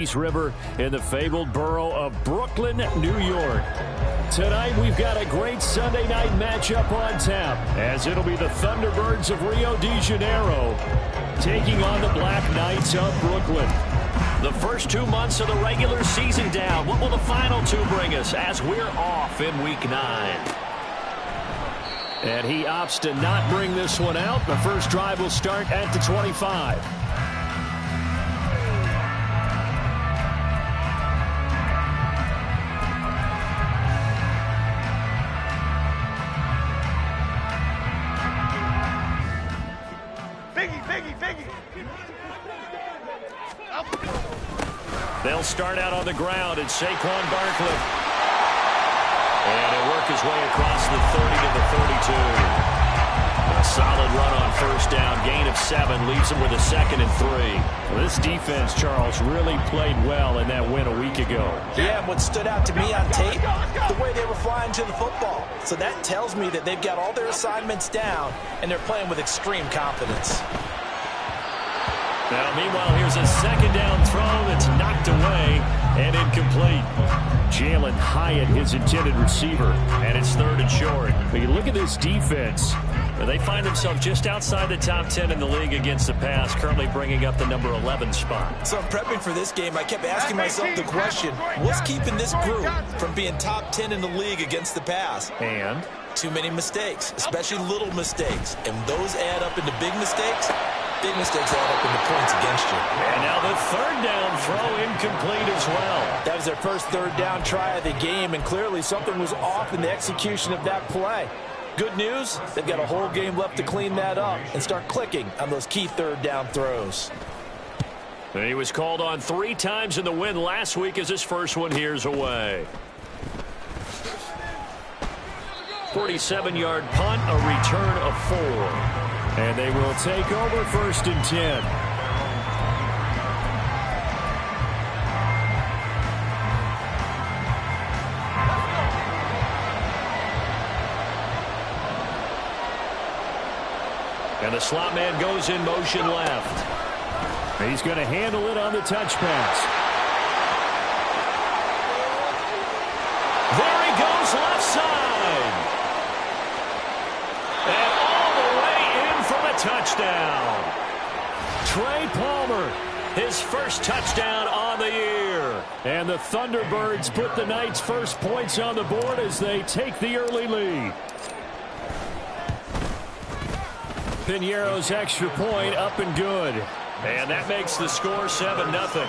East River in the fabled borough of Brooklyn, New York. Tonight we've got a great Sunday night matchup on tap, as it'll be the Thunderbirds of Rio de Janeiro taking on the Black Knights of Brooklyn. The first 2 months of the regular season down. What will the final two bring us as we're off in Week 9? And he opts to not bring this one out. The first drive will start at the 25. They'll start out on the ground, and Saquon Barkley. And he'll work his way across the 30 to the 32. A solid run on first down. Gain of 7 leaves him with a 2nd and 3. Well, this defense, Charles, really played well in that win a week ago. Yeah, and what stood out to me on tape, the way they were flying to the football. So that tells me that they've got all their assignments down, and they're playing with extreme confidence. Now, meanwhile, here's a second down throw that's knocked away and incomplete. Jalen Hyatt, his intended receiver, and it's 3rd and short. But you look at this defense. They find themselves just outside the top 10 in the league against the pass, currently bringing up the number 11 spot. So prepping for this game, I kept asking myself the question, what's keeping this group from being top 10 in the league against the pass? And? Too many mistakes, especially little mistakes. And those add up into big mistakes. Big mistakes add up into points against you. And now the 3rd down throw incomplete as well. That was their first 3rd down try of the game, and clearly something was off in the execution of that play. Good news, they've got a whole game left to clean that up and start clicking on those key 3rd down throws. And he was called on 3 times in the win last week as his first one here's away. 47-yard punt, a return of 4. And they will take over 1st and 10. And the slot man goes in motion left. He's going to handle it on the touch pass. There he goes left side. And all the way in for the touchdown. Trey Palmer, his first touchdown on the year. And the Thunderbirds put the Knights' first points on the board as they take the early lead. Piñeiro's extra point up and good. And that makes the score 7-0.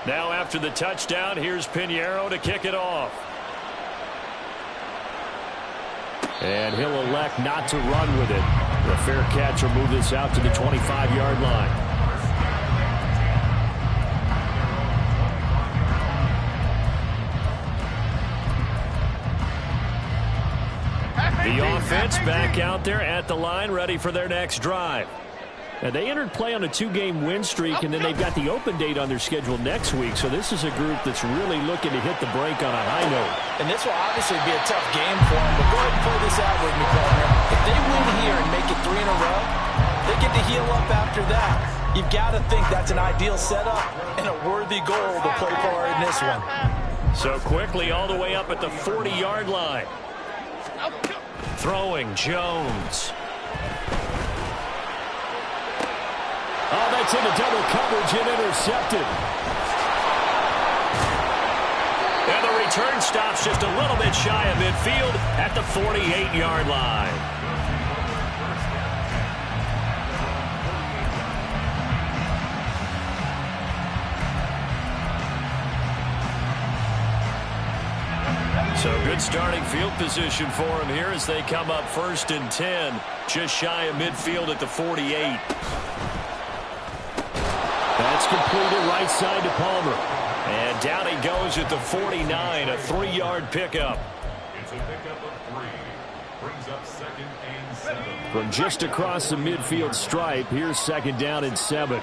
Now after the touchdown, here's Piñeiro to kick it off. And he'll elect not to run with it. The fair catch will move this out to the 25-yard line. The offense back out there at the line, ready for their next drive. And they entered play on a 2-game win streak, and then they've got the open date on their schedule next week. So this is a group that's really looking to hit the break on a high note. And this will obviously be a tough game for them, but go ahead and play this out with me, partner. If they win here and make it 3 in a row, they get to heal up after that. You've got to think that's an ideal setup and a worthy goal to play for in this one. So quickly all the way up at the 40-yard line. Throwing Jones. Oh, that's into double coverage and intercepted. And the return stops just a little bit shy of midfield at the 48-yard line. So good starting field position for him here as they come up 1st and 10, just shy of midfield at the 48. That's completed right side to Palmer. And down he goes at the 49, a 3-yard pickup. It's a pickup of 3. Brings up 2nd and 7. From just across the midfield stripe, here's 2nd down and 7.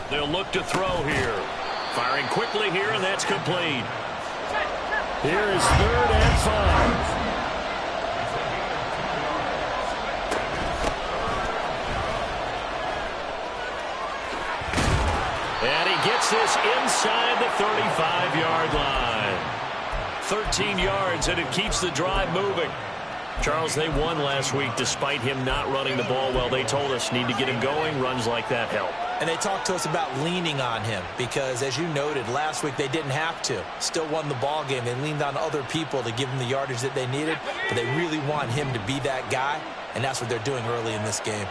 They'll look to throw here. Firing quickly here, and that's complete. Here is 3rd and 5. And he gets this inside the 35-yard line. 13 yards, and it keeps the drive moving. Charles, they won last week despite him not running the ball well. They told us need to get him going. Runs like that help. And they talked to us about leaning on him because, as you noted, last week they didn't have to. Still won the ball game. They leaned on other people to give them the yardage that they needed, but they really want him to be that guy, and that's what they're doing early in this game.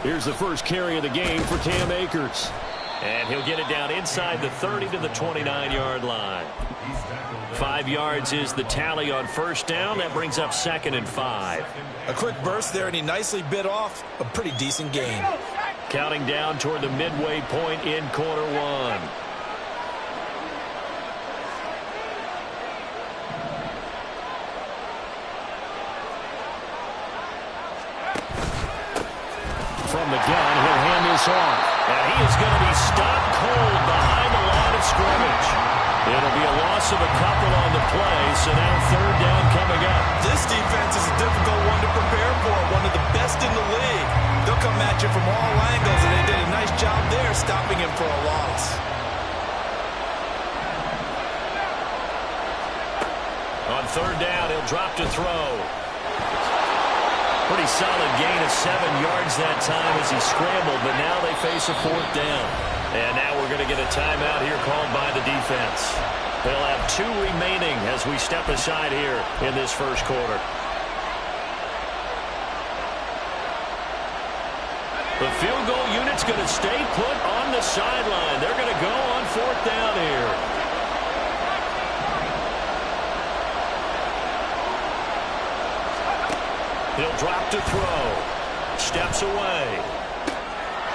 Here's the first carry of the game for Cam Akers. And he'll get it down inside the 30 to the 29-yard line. 5 yards is the tally on first down. That brings up 2nd and 5. A quick burst there, and he nicely bit off a pretty decent gain. Counting down toward the midway point in quarter one. From the gun, he'll hand this off. And he is going to be stopped cold behind the line of scrimmage. It'll be a loss of a couple on the play, so now 3rd down coming up. This defense is a difficult one to prepare for, one of the best in the league. They'll come at you from all angles, and they did a nice job there stopping him for a loss. On 3rd down, he'll drop to throw. Pretty solid gain of 7 yards that time as he scrambled, but now they face a 4th down. And now we're going to get a timeout here called by the defense. They'll have 2 remaining as we step aside here in this first quarter. The field goal unit's going to stay put on the sideline. They're going to go on 4th down here. He'll drop to throw. Steps away.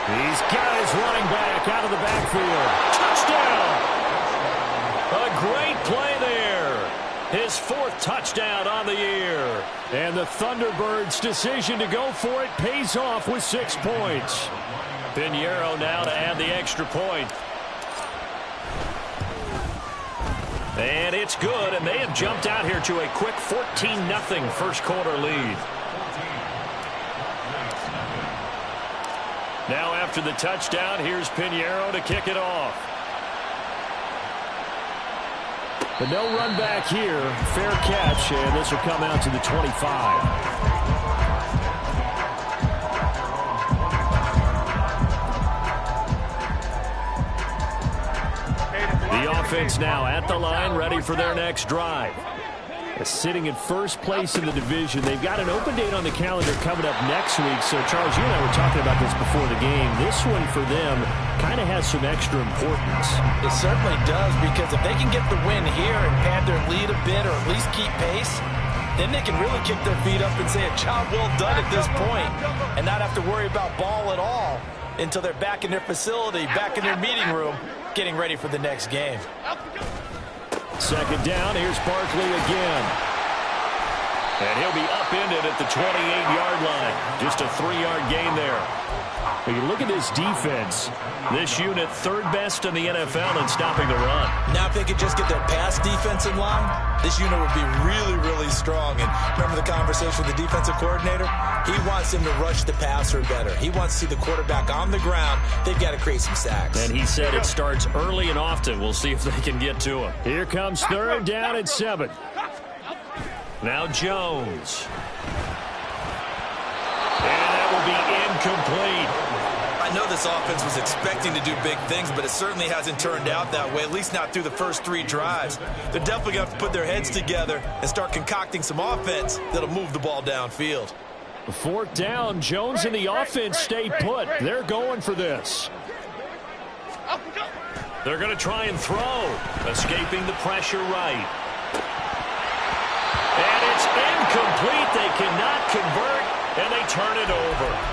He's got his running back out of the backfield. Touchdown! A great play there. His 4th touchdown on the year. And the Thunderbirds' decision to go for it pays off with 6 points. Pinheiro now to add the extra point. And it's good, and they have jumped out here to a quick 14-0 first quarter lead. Now after the touchdown, here's Pinheiro to kick it off. But no run back here. Fair catch, and this will come out to the 25. The offense now at the line, ready for their next drive. Sitting in first place in the division. They've got an open date on the calendar coming up next week. So, Charles, you and I were talking about this before the game. This one for them kind of has some extra importance. It certainly does, because if they can get the win here and pad their lead a bit or at least keep pace, then they can really kick their feet up and say a job well done at this point and not have to worry about ball at all until they're back in their facility, back in their meeting room, getting ready for the next game. 2nd down, here's Barkley again. And he'll be upended at the 28-yard line. Just a 3-yard gain there. When you look at this defense, this unit 3rd best in the NFL in stopping the run. Now if they could just get their pass defense in line, this unit would be really, really strong. And remember the conversation with the defensive coordinator? He wants him to rush the passer better. He wants to see the quarterback on the ground. They've got to create some sacks. And he said it starts early and often. We'll see if they can get to him. Here comes 3rd down and 7. Now Jones. And that will be incomplete. I know this offense was expecting to do big things, but it certainly hasn't turned out that way, at least not through the first 3 drives. They're definitely going to have to put their heads together and start concocting some offense that'll move the ball downfield. 4th down, Jones and the offense stay put. They're going for this. They're going to try and throw, escaping the pressure right. And it's incomplete. They cannot convert, and they turn it over.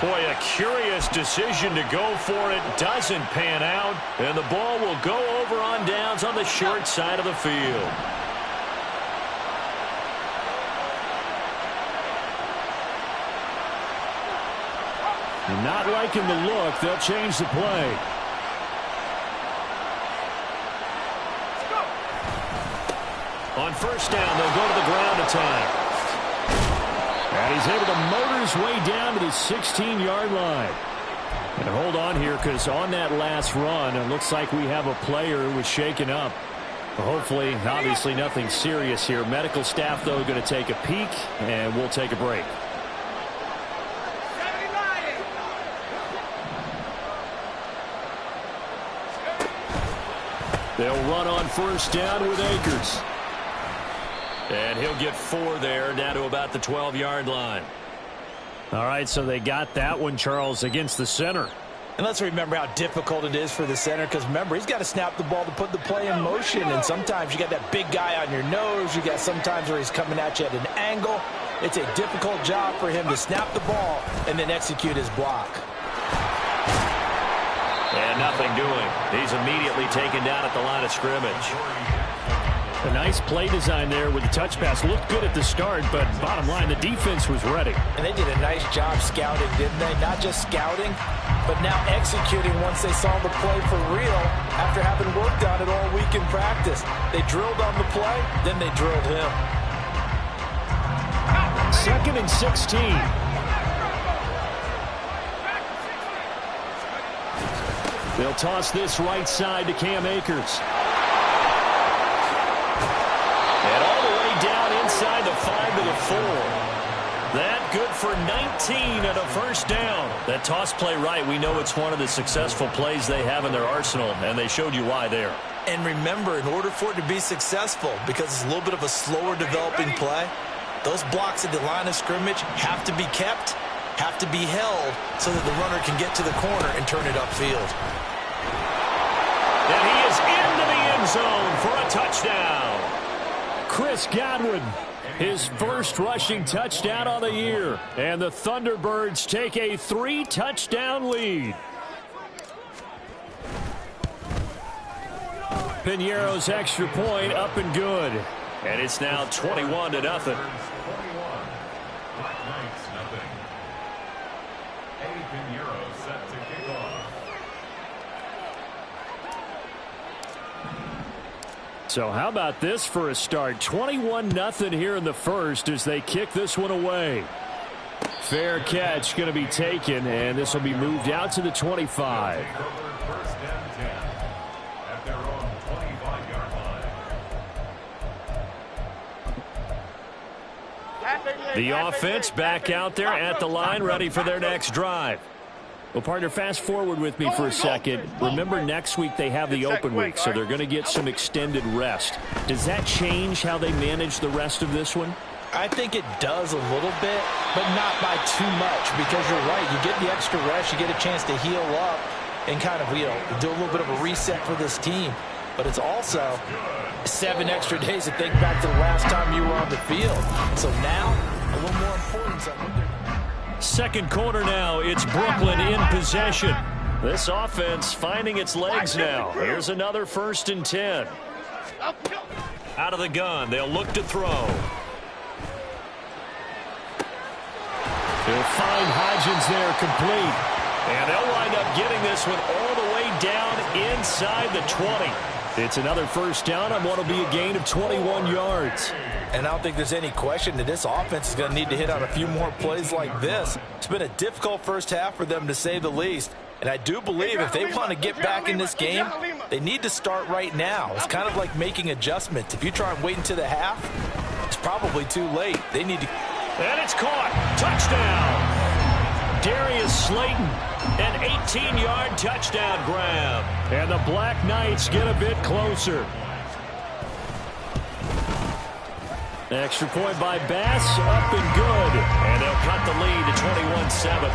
Boy, a curious decision to go for it. Doesn't pan out, and the ball will go over on downs on the short side of the field. Not liking the look. They'll change the play. On first down, they'll go to the ground attack. And he's able to motor his way down to the 16-yard line. And hold on here, because on that last run, it looks like we have a player who was shaken up. Hopefully, obviously nothing serious here. Medical staff, though, going to take a peek, and we'll take a break. They'll run on first down with Akers. And he'll get 4 there, down to about the 12-yard line. All right, so they got that one, Charles, against the center. And let's remember how difficult it is for the center, because remember, he's got to snap the ball to put the play in motion, and sometimes you got that big guy on your nose. You got sometimes where he's coming at you at an angle. It's a difficult job for him to snap the ball and then execute his block. And nothing doing. He's immediately taken down at the line of scrimmage. A nice play design there with the touch pass. Looked good at the start, but bottom line, the defense was ready. And they did a nice job scouting, didn't they? Not just scouting, but now executing once they saw the play for real after having worked on it all week in practice. They drilled on the play, then they drilled him. 2nd and 16. They'll toss this right side to Cam Akers. And all the way down inside the 5 to the 4. That good for 19 and a first down. That toss play right, we know it's one of the successful plays they have in their arsenal, and they showed you why there. And remember, in order for it to be successful, because it's a little bit of a slower developing play, those blocks at the line of scrimmage have to be kept, have to be held, so that the runner can get to the corner and turn it upfield. And he is into the end zone for a touchdown. Chris Godwin, his first rushing touchdown of the year. And the Thunderbirds take a 3-touchdown lead. Piñeiro's extra point up and good. And it's now 21-0. So how about this for a start? 21-0 here in the first as they kick this one away. Fair catch going to be taken, and this will be moved out to the 25. The offense back out there at the line, ready for their next drive. Well, partner, fast forward with me for a second. Remember, next week they have the open week, so they're going to get some extended rest. Does that change how they manage the rest of this one? I think it does a little bit, but not by too much, because you're right. You get the extra rest, you get a chance to heal up and kind of, do a little bit of a reset for this team. But it's also 7 extra days to think back to the last time you were on the field. So now, a little more importance on what they're doing. Second quarter now, it's Brooklyn in possession. This offense finding its legs now. Here's another 1st and 10. Out of the gun, they'll look to throw. They'll find Hodgins there complete. And they'll wind up getting this one all the way down inside the 20. It's another 1st down on what will be a gain of 21 yards. And I don't think there's any question that this offense is going to need to hit on a few more plays like this. It's been a difficult first half for them, to say the least. And I do believe if they want to get back in this game, they need to start right now. It's kind of like making adjustments. If you try and wait until the half, it's probably too late. They need to... And it's caught. Touchdown. Darius Slayton, an 18-yard touchdown grab. And the Black Knights get a bit closer. Extra point by Bass, up and good. And they'll cut the lead to 21-7.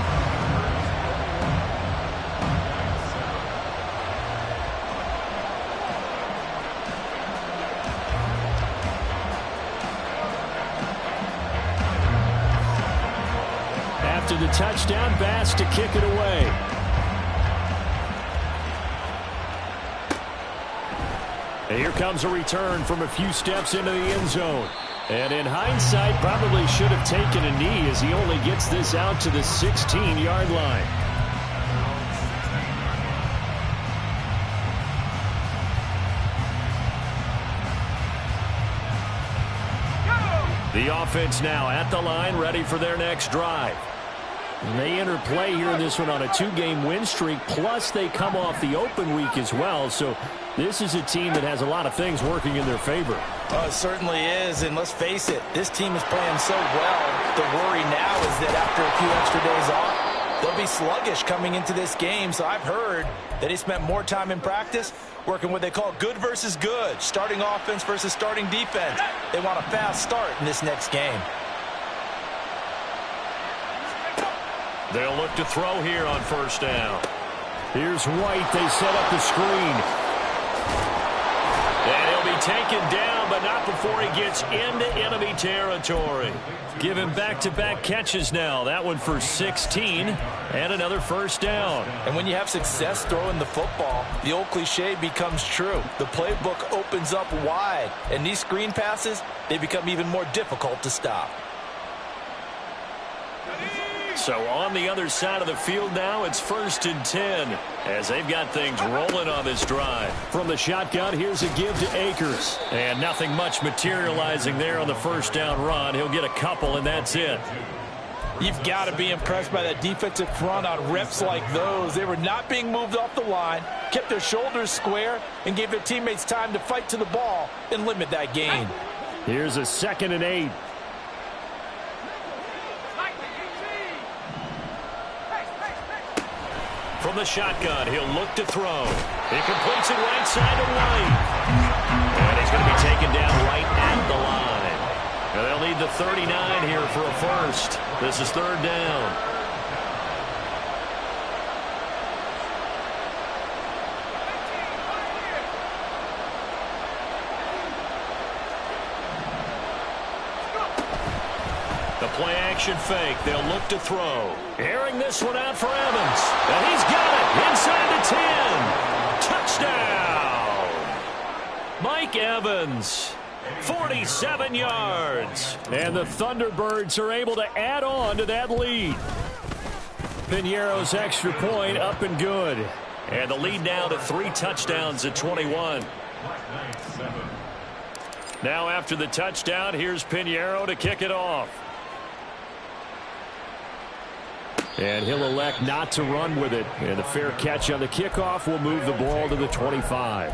After the touchdown, Bass to kick it away. And here comes a return from a few steps into the end zone. And in hindsight, probably should have taken a knee as he only gets this out to the 16-yard line. The offense now at the line, ready for their next drive. And they enter play here in this one on a 2-game win streak, plus they come off the open week as well. So this is a team that has a lot of things working in their favor. Oh, it certainly is, and let's face it, this team is playing so well. The worry now is that after a few extra days off, they'll be sluggish coming into this game. So I've heard that he spent more time in practice working what they call good versus good, starting offense versus starting defense. They want a fast start in this next game. They'll look to throw here on first down. Here's White. They set up the screen. And he'll be taken down, but not before he gets into enemy territory. Give him back-to-back catches now. That one for 16 and another first down. And when you have success throwing the football, the old cliche becomes true. The playbook opens up wide, and these screen passes, they become even more difficult to stop. So on the other side of the field now, it's 1st and 10 as they've got things rolling on this drive. From the shotgun, here's a give to Akers. And nothing much materializing there on the first down run. He'll get a couple, and that's it. You've got to be impressed by that defensive front on reps like those. They were not being moved off the line, kept their shoulders square, and gave their teammates time to fight to the ball and limit that gain. Here's a 2nd and 8. From the shotgun, he'll look to throw. He completes it right side to White. And he's going to be taken down right at the line. And they'll need the 39 here for a first. This is 3rd down. The play action fake. They'll look to throw. Airing this one out for Evans. And he's got it inside the 10. Touchdown. Mike Evans. 47 yards. And the Thunderbirds are able to add on to that lead. Piñeiro's extra point up and good. And the lead now to 3 touchdowns at 21. Now after the touchdown, here's Piñeiro to kick it off. And he'll elect not to run with it. And the fair catch on the kickoff will move the ball to the 25.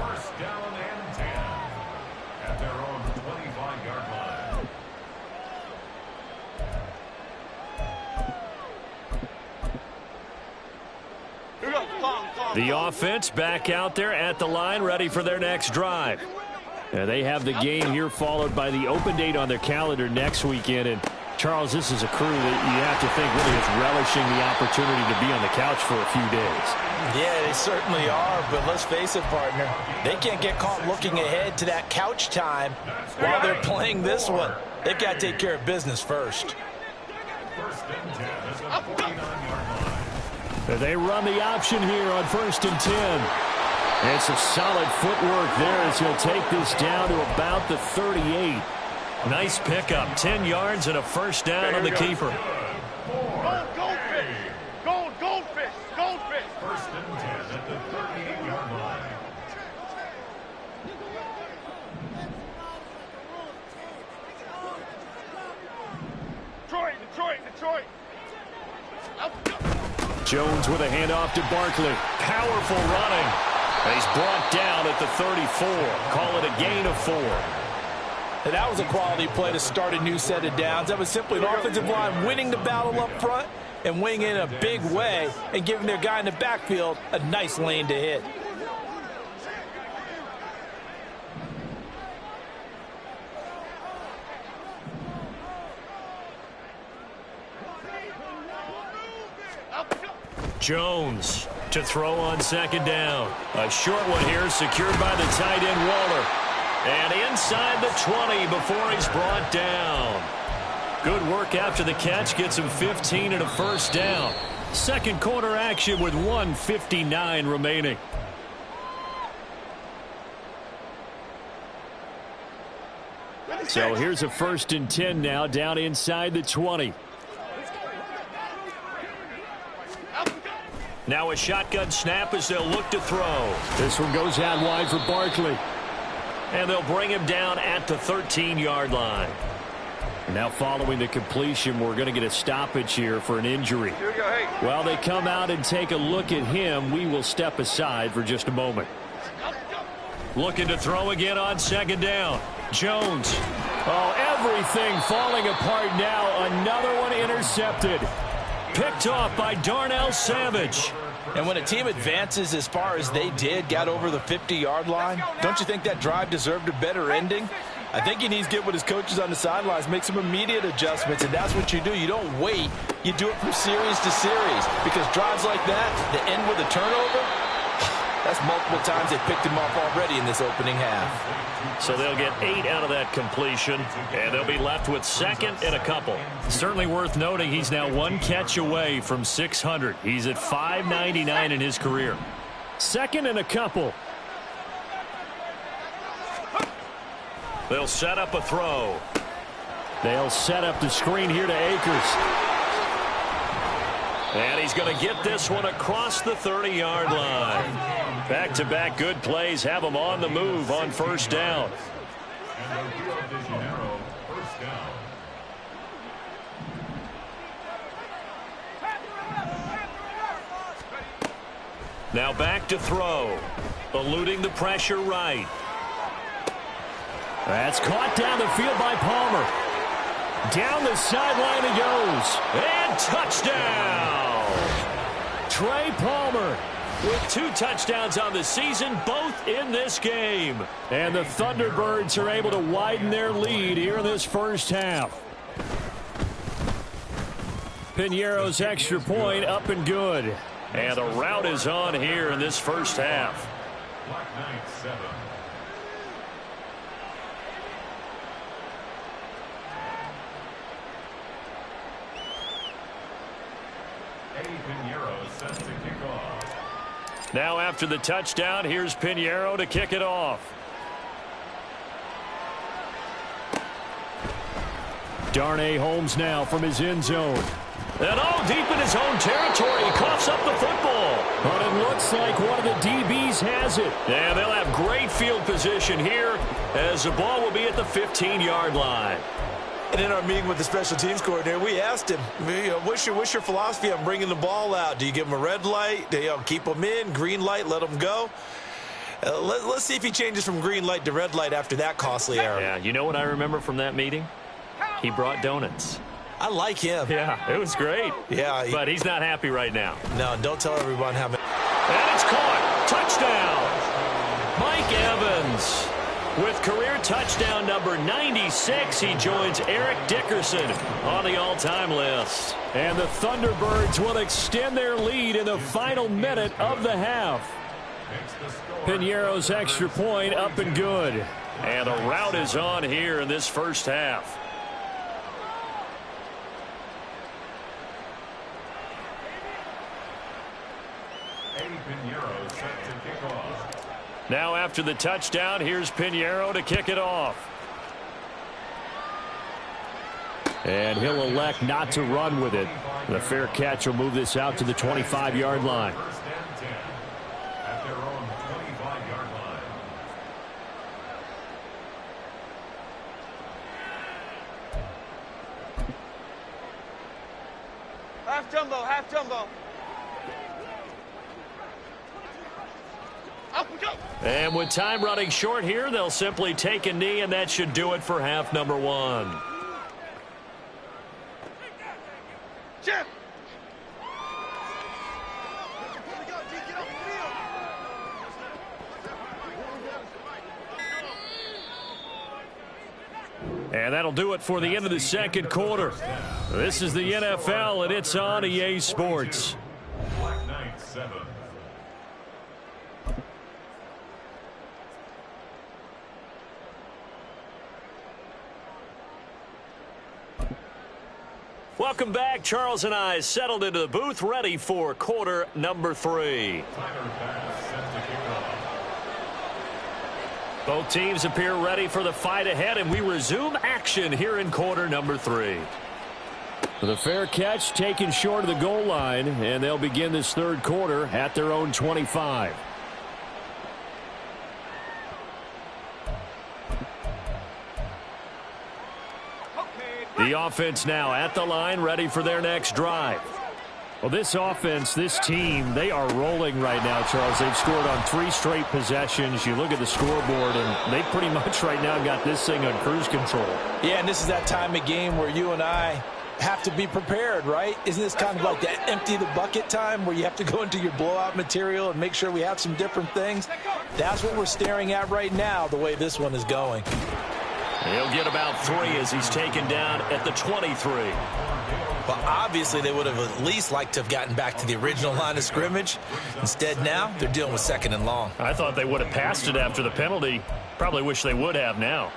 The offense back out there at the line, ready for their next drive. And they have the game here followed by the open date on their calendar next weekend. And Charles, this is a crew that you have to think really is relishing the opportunity to be on the couch for a few days. Yeah, they certainly are, but let's face it, partner. They can't get caught looking ahead to that couch time while they're playing this one. They've got to take care of business first. They run the option here on 1st and 10. And some solid footwork there as he'll take this down to about the 38. Nice pickup, 10 yards and a first down on the keeper. Goldfish! Goldfish! Goldfish! 1st and 10 at the 38-yard line. Detroit! Jones with a handoff to Barkley. Powerful running. He's brought down at the 34. Call it a gain of 4. And that was a quality play to start a new set of downs. That was simply an offensive line winning the battle up front and winning in a big way and giving their guy in the backfield a nice lane to hit. Jones to throw on 2nd down. A short one here secured by the tight end Waller. And inside the 20 before he's brought down. Good work after the catch. Gets him 15 and a first down. Second quarter action with 1:59 remaining. So here's a 1st and 10 now down inside the 20. Now a shotgun snap as they'll look to throw. This one goes out wide for Barkley. And they'll bring him down at the 13-yard line. Now following the completion, we're going to get a stoppage here for an injury. Here we go, hey. While they come out and take a look at him, we will step aside for just a moment. Looking to throw again on second down. Jones. Oh, everything falling apart now. Another one intercepted. Picked off by Darnell Savage. And when a team advances as far as they did, got over the 50-yard line, don't you think that drive deserved a better ending? I think he needs to get with his coaches on the sidelines, make some immediate adjustments, and that's what you do. You don't wait. You do it from series to series, because drives like that, that end with a turnover, that's multiple times they picked him off already in this opening half. So they'll get 8 out of that completion, and they'll be left with second and a couple. Certainly worth noting he's now 1 catch away from 600. He's at 599 in his career. Second and a couple. They'll set up a throw. They'll set up the screen here to Akers. And he's going to get this one across the 30-yard line. Back-to-back good plays have him on the move on first down. And the Rio de Janeiro first down. Now back to throw. Eluding the pressure right. That's caught down the field by Palmer. Down the sideline he goes. And touchdown! Trey Palmer with 2 touchdowns on the season, both in this game. And the Thunderbirds are able to widen their lead here in this first half. Piñeiro's extra point up and good. And the route is on here in this first half. Black Knight 7. Eddie Piñeiro set to kick off. Now after the touchdown, here's Piñeiro to kick it off. Darnay Holmes now from his end zone. And all deep in his own territory, he coughs up the football. But it looks like one of the DBs has it. And they'll have great field position here as the ball will be at the 15-yard line. And in our meeting with the special teams coordinator, we asked him, what's your philosophy on bringing the ball out? Do you give him a red light? Do you keep them in? Green light, let them go? Let's see if he changes from green light to red light after that costly error. Yeah, you know what I remember from that meeting? He brought donuts. I like him. Yeah, it was great. Yeah. But he's not happy right now. No, don't tell everyone how many. And it's caught. Touchdown. Mike Evans. With career touchdown number 96, he joins Eric Dickerson on the all-time list. And the Thunderbirds will extend their lead in the final minute of the half. Piñeiro's extra point up and good. And the route is on here in this first half. Eddie Piñeiro set to kick off. Now after the touchdown, here's Piñeiro to kick it off. And he'll elect not to run with it. The fair catch will move this out to the 25-yard line. First and 10 at their own 25-yard line. Half jumbo, half jumbo. Up we go. And with time running short here, they'll simply take a knee, and that should do it for half number 1. Jim. And that'll do it for the end of the second quarter. This is the NFL, and it's on EA Sports. Black Knight 7. Welcome back. Charles and I settled into the booth, ready for quarter number 3. Tyler Bass set to kick off. Both teams appear ready for the fight ahead, and we resume action here in quarter number 3. The fair catch taken short of the goal line, and they'll begin this third quarter at their own 25. The The offense now at the line, ready for their next drive. Well, this offense, this team, they are rolling right now, Charles. They've scored on 3 straight possessions. You look at the scoreboard, and they pretty much right now got this thing on cruise control. Yeah, and this is that time of game where you and I have to be prepared, right? Isn't this kind of like that empty the bucket time where you have to go into your blowout material and make sure we have some different things? That's what we're staring at right now, the way this one is going. He'll get about 3 as he's taken down at the 23. Well, obviously they would have at least liked to have gotten back to the original line of scrimmage. Instead now, they're dealing with 2nd and long. I thought they would have passed it after the penalty. Probably wish they would have now.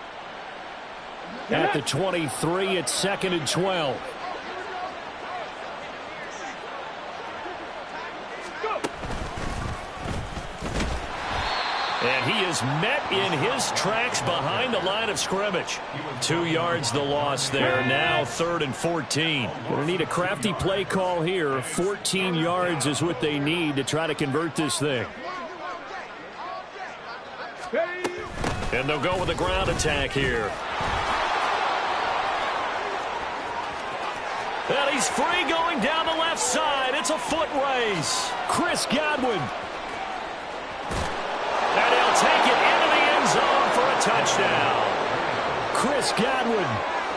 At the 23, it's 2nd and 12. And he is met in his tracks behind the line of scrimmage. 2 yards the loss there. Now 3rd and 14. Going to need a crafty play call here. 14 yards is what they need to try to convert this thing. And they'll go with a ground attack here. And he's free going down the left side. It's a foot race. Chris Godwin. And he'll take it into the end zone for a touchdown. Chris Godwin,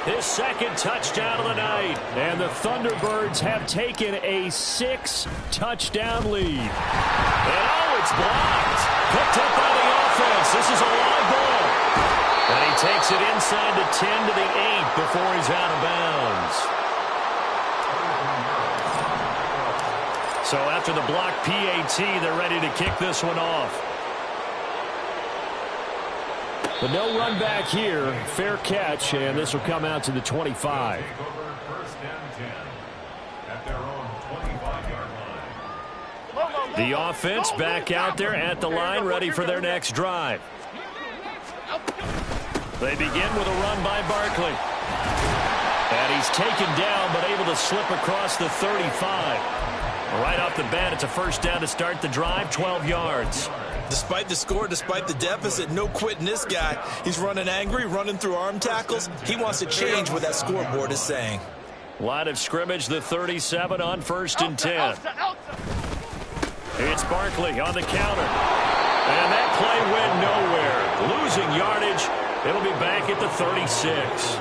his 2nd touchdown of the night. And the Thunderbirds have taken a 6-touchdown lead. And oh, it's blocked. Picked up by the offense. This is a live ball. And he takes it inside the 10 to the 8 before he's out of bounds. So after the block PAT, they're ready to kick this one off. But no run back here. Fair catch, and this will come out to the 25. The offense back out there at the line, ready for their next drive. They begin with a run by Barkley. And he's taken down, but able to slip across the 35. Right off the bat, it's a 1st down to start the drive, 12 yards. Despite the score, despite the deficit, no quitting this guy. He's running angry, running through arm tackles. He wants to change what that scoreboard is saying. Line of scrimmage, the 37 on 1st and 10. It's Barkley on the counter. And that play went nowhere. Losing yardage. It'll be back at the 36.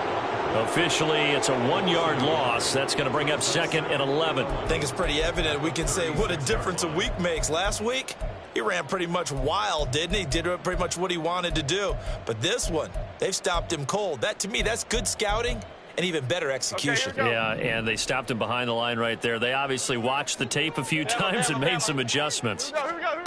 Officially, it's a 1-yard loss. That's going to bring up 2nd and 11. I think it's pretty evident. We can say what a difference a week makes. Last week, he ran pretty much wild, didn't he? Did pretty much what he wanted to do. But this one, they've stopped him cold. That, to me, that's good scouting and even better execution. Okay, yeah, and they stopped him behind the line right there. They obviously watched the tape a few times and made some adjustments. Here we go.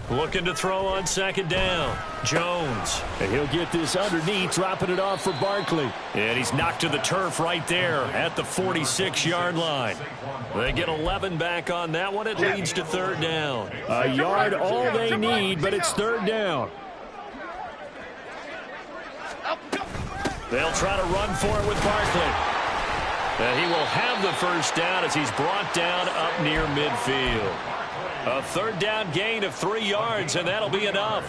Looking to throw on 2nd down. Jones. And he'll get this underneath, dropping it off for Barkley. And he's knocked to the turf right there at the 46-yard line. They get 11 back on that one. It leads to 3rd down. A yard all they need, but it's 3rd down. They'll try to run for it with Barkley. And he will have the 1st down as he's brought down up near midfield. A 3rd down gain of 3 yards, and that'll be enough.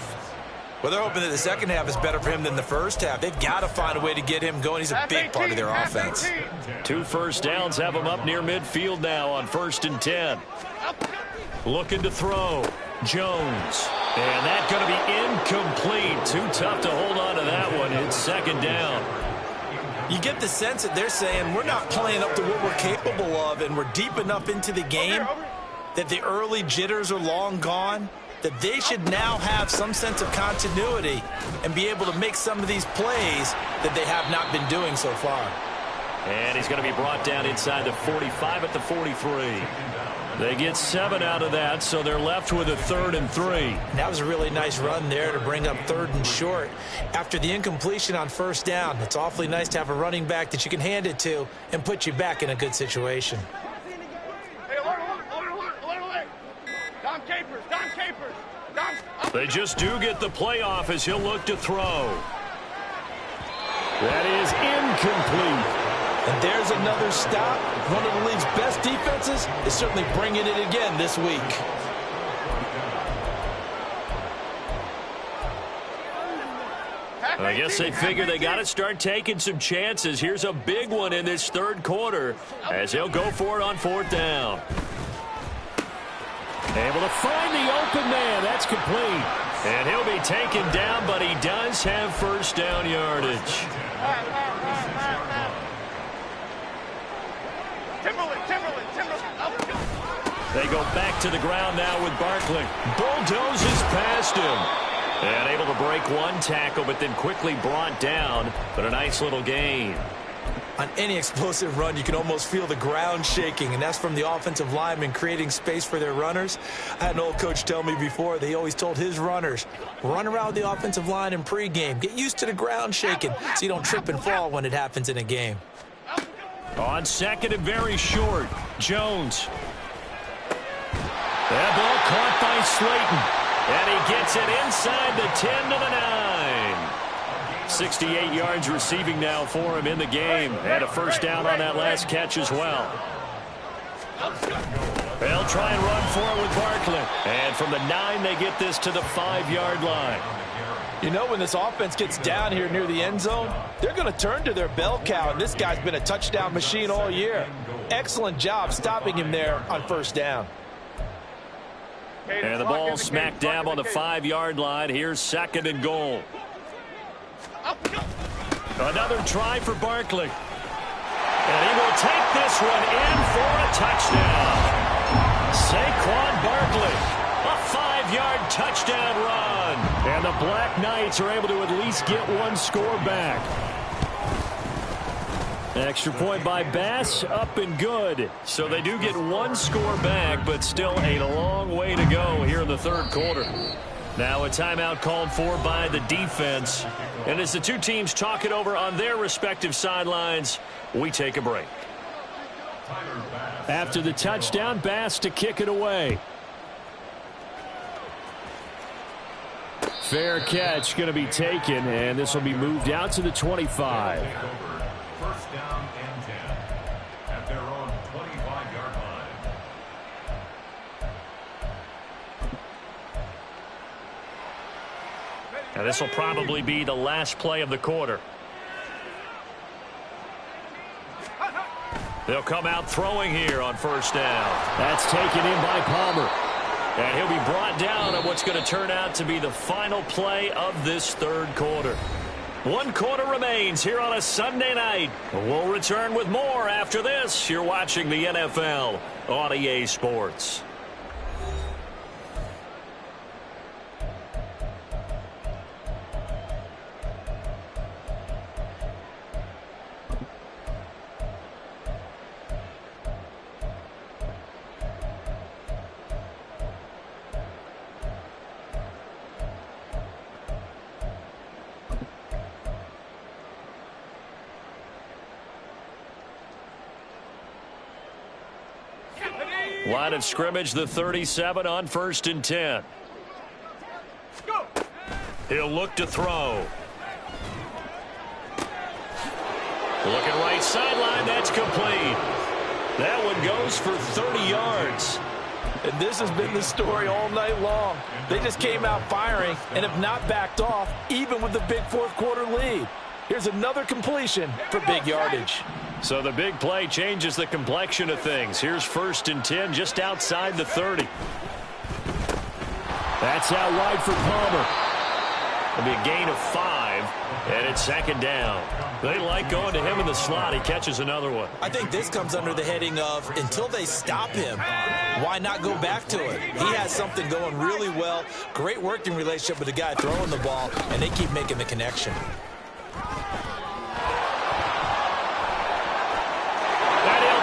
Well, they're hoping that the second half is better for him than the first half. They've got to find a way to get him going. He's a big part of their offense. 2 first downs have him up near midfield now on 1st and 10. Looking to throw. Jones. And that's going to be incomplete. Too tough to hold on to that one. It's 2nd down. You get the sense that they're saying we're not playing up to what we're capable of, and we're deep enough into the game that the early jitters are long gone, that they should now have some sense of continuity and be able to make some of these plays that they have not been doing so far. And he's going to be brought down inside the 45 at the 43. They get 7 out of that, so they're left with a 3rd and 3. That was a really nice run there to bring up 3rd and short. After the incompletion on 1st down, it's awfully nice to have a running back that you can hand it to and put you back in a good situation. Hey, alert. Dom Capers. They just do get the playoff as he'll look to throw. That is incomplete. And there's another stop. One of the league's best defenses is certainly bringing it again this week. I guess they figure they got to start taking some chances. Here's a big one in this third quarter as he'll go for it on fourth down. Able to find the open man. That's complete. And he'll be taken down, but he does have first down yardage. They go back to the ground now with Barkley. Bulldozes past him. And able to break one tackle, but then quickly brought down. But a nice little gain. On any explosive run, you can almost feel the ground shaking, and that's from the offensive linemen creating space for their runners. I had an old coach tell me before, they always told his runners, run around the offensive line in pregame. Get used to the ground shaking so you don't trip and fall when it happens in a game. On second and very short, Jones. That ball caught by Slayton. And he gets it inside the 10 to the 9. 68 yards receiving now for him in the game. And a first down on that last catch as well. They'll try and run for it with Barkley. And from the 9, they get this to the 5-yard line. You know, when this offense gets down here near the end zone, they're going to turn to their bell cow. And this guy's been a touchdown machine all year. Excellent job stopping him there on first down. And the ball smack dab on the 5-yard line. Here's second and goal. Another try for Barkley. And he will take this one in for a touchdown. Saquon Barkley, a 5-yard touchdown run. And the Black Knights are able to at least get one score back. Extra point by Bass, up and good. So they do get one score back, but still a long way to go here in the third quarter. Now a timeout called for by the defense. And as the two teams talk it over on their respective sidelines, we take a break. After the touchdown, Bass to kick it away. Fair catch going to be taken, and this will be moved out to the 25. First down and 10 at their own 25-yard line. Now this will probably be the last play of the quarter. They'll come out throwing here on first down. That's taken in by Palmer. And he'll be brought down on what's going to turn out to be the final play of this third quarter. One quarter remains here on a Sunday night. We'll return with more after this. You're watching the NFL on EA Sports. Line of scrimmage, the 37 on first and 10. He'll look to throw. Looking right sideline, that's complete. That one goes for 30 yards. And this has been the story all night long. They just came out firing and have not backed off, even with the big fourth quarter lead. Here's another completion for big yardage. So the big play changes the complexion of things. Here's first and 10 just outside the 30. That's out wide for Palmer. It'll be a gain of 5, and it's second down. They like going to him in the slot. He catches another one. I think this comes under the heading of until they stop him, why not go back to it? He has something going really well. Great working relationship with the guy throwing the ball, and they keep making the connection.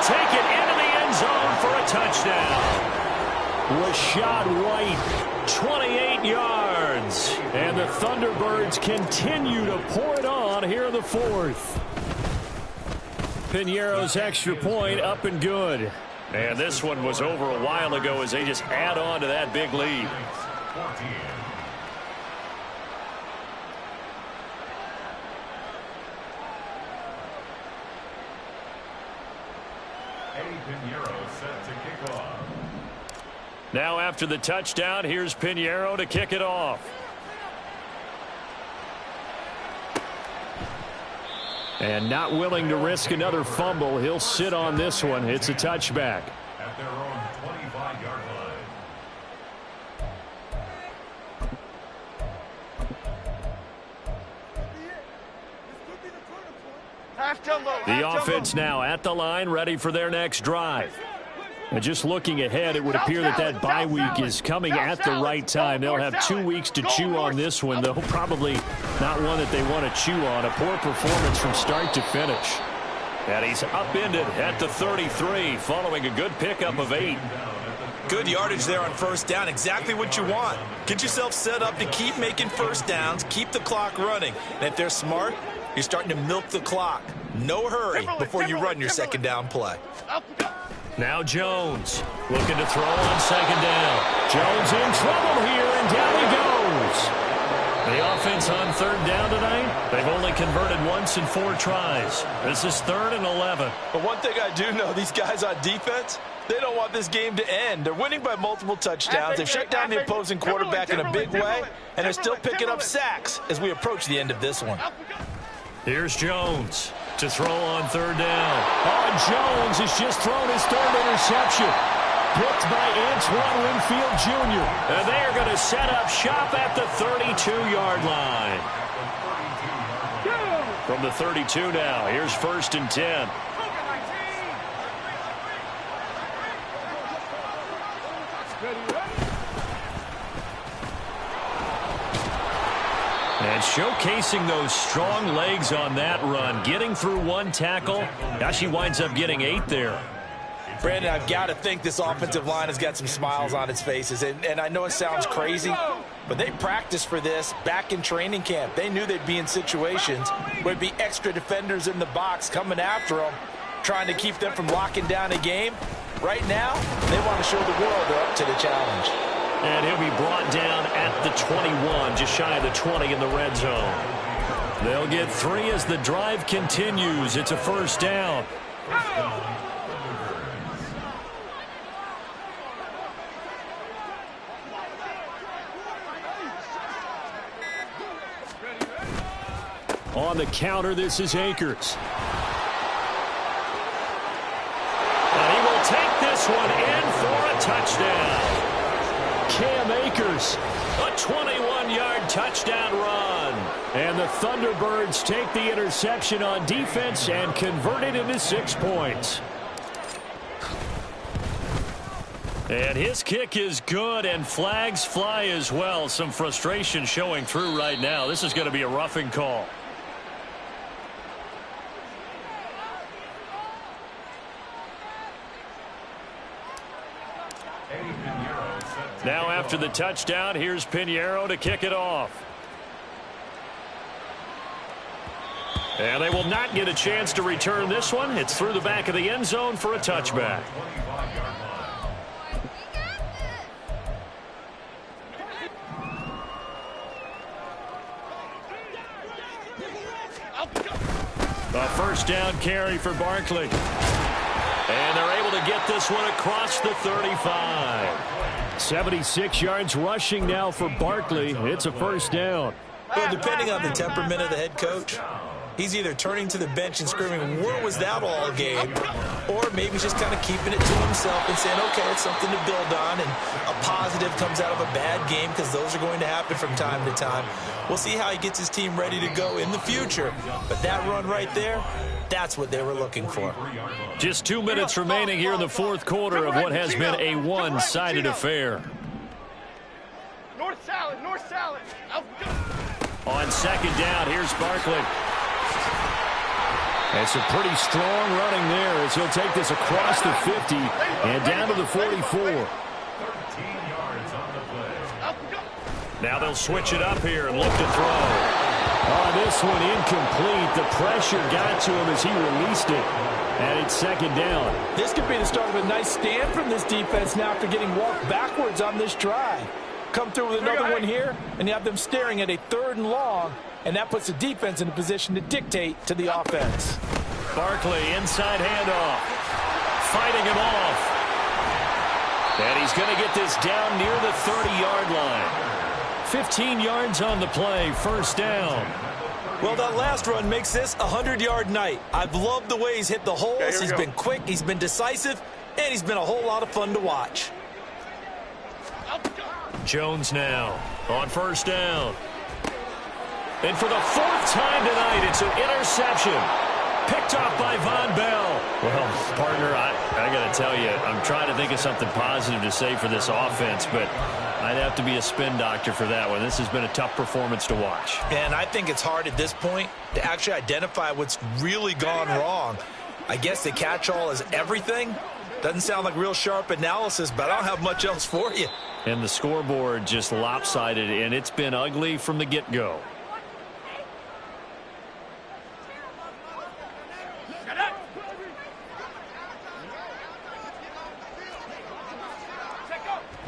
Take it into the end zone for a touchdown. Rachaad White, 28 yards. And the Thunderbirds continue to pour it on here in the fourth. Piñeiro's extra point up and good. And this one was over a while ago as they just add on to that big lead. 14. Piñeiro set to kick off. Now after the touchdown, here's Piñeiro to kick it off. And not willing to risk another fumble. He'll sit on this one. It's a touchback. At their own 25-yard line. The offense now at the line, ready for their next drive. And just looking ahead, it would appear that bye week is coming at the right time. They'll have 2 weeks to chew on this one, though probably not one that they want to chew on. A poor performance from start to finish. And he's upended at the 33 following a good pickup of 8. Good yardage there on first down. Exactly what you want. Get yourself set up to keep making first downs, keep the clock running. And if they're smart, you're starting to milk the clock. No hurry before you run your second down play. Now Jones looking to throw on second down. Jones in trouble here, and down he goes. The offense on third down tonight, they've only converted once in 4 tries. This is 3rd and 11. But one thing I do know, these guys on defense, they don't want this game to end. They're winning by multiple touchdowns. They've shut down the opposing quarterback in a big way, and they're still picking up sacks as we approach the end of this one. Here's Jones to throw on third down. Oh, Jones has just thrown his 3rd interception. Picked by Antoine Winfield Jr. And they are going to set up shop at the 32-yard line. From the 32 now, here's 1st and 10. And showcasing those strong legs on that run. Getting through 1 tackle. Now she winds up getting 8 there. Brandon, I've got to think this offensive line has got some smiles on its faces. And I know it sounds crazy, but they practiced for this back in training camp. They knew they'd be in situations where there'd be extra defenders in the box coming after them, trying to keep them from locking down a game. Right now, they want to show the world they're up to the challenge. And he'll be brought down at the 21, just shy of the 20 in the red zone. They'll get 3 as the drive continues. It's a first down. On the counter, this is Akers. And he will take this one in for a touchdown. Cam Akers, a 21-yard touchdown run. And the Thunderbirds take the interception on defense and convert it into 6 points. And his kick is good, and flags fly as well. Some frustration showing through right now. This is going to be a roughing call. Now after the touchdown, here's Pinheiro to kick it off. And they will not get a chance to return this one. It's through the back of the end zone for a touchback. A first down carry for Barkley. And they're able to get this one across the 35. 76 yards rushing now for Barkley. It's a first down. Well, depending on the temperament of the head coach, he's either turning to the bench and screaming, where was that all game? Or maybe just kind of keeping it to himself and saying, okay, it's something to build on, and a positive comes out of a bad game, because those are going to happen from time to time. We'll see how he gets his team ready to go in the future. But that run right there, that's what they were looking for. Just 2 minutes remaining here in the 4th quarter of what has been a one-sided affair. North salad, north salad. On second down, here's Barkley. And some pretty strong running there as he'll take this across the 50 and down to the 44. Now they'll switch it up here and look to throw. Oh, this one incomplete. The pressure got to him as he released it. And it's second down. This could be the start of a nice stand from this defense now after getting walked backwards on this drive. Come through with another one here, and you have them staring at a 3rd and long, and that puts the defense in a position to dictate to the offense. Barkley, inside handoff. Fighting him off. And he's going to get this down near the 30-yard line. 15 yards on the play, first down. Well, that last run makes this a 100-yard night. I've loved the way he's hit the holes. Okay, he's been quick, he's been decisive, and he's been a whole lot of fun to watch. Jones now on first down. And for the fourth time tonight, it's an interception. Picked off by Von Bell. Well, partner, I got to tell you, I'm trying to think of something positive to say for this offense, but I'd have to be a spin doctor for that one. This has been a tough performance to watch. And I think it's hard at this point to actually identify what's really gone wrong. I guess the catch-all is everything. Doesn't sound like real sharp analysis, but I don't have much else for you. And the scoreboard just lopsided, and it's been ugly from the get-go.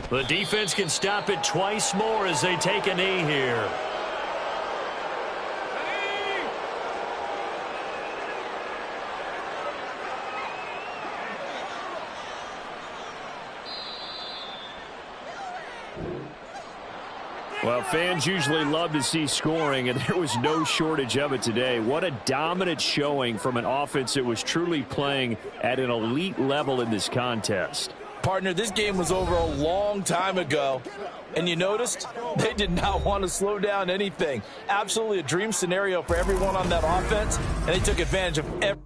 The defense can stop it twice more as they take a knee here. Well, fans usually love to see scoring, and there was no shortage of it today. What a dominant showing from an offense that was truly playing at an elite level in this contest. Partner, this game was over a long time ago, and you noticed they did not want to slow down anything. Absolutely a dream scenario for everyone on that offense, and they took advantage of every